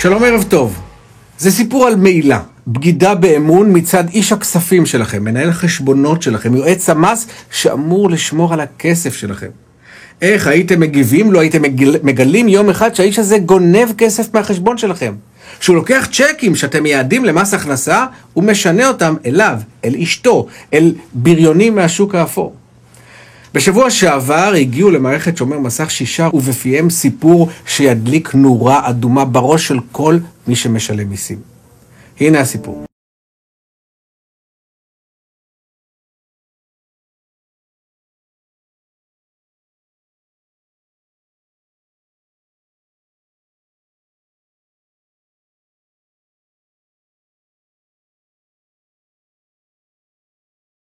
שלום, ערב טוב. זה סיפור על מעילה, בגידה באמון מצד איש הכספים שלכם, מנהל החשבונות שלכם, יועץ המס שאמור לשמור על הכסף שלכם. איך הייתם מגיבים לו הייתם מגלים יום אחד שהאיש הזה גונב כסף מהחשבון שלכם? שהוא לוקח צ'קים שאתם מייעדים למס הכנסה ומשנה אותם אליו, אל אשתו, אל בריונים מהשוק האפור. בשבוע שעבר הגיעו למערכת שומר מסך 6 ובפיהם סיפור שידליק נורה אדומה בראש של כל מי שמשלם מיסים. הנה הסיפור.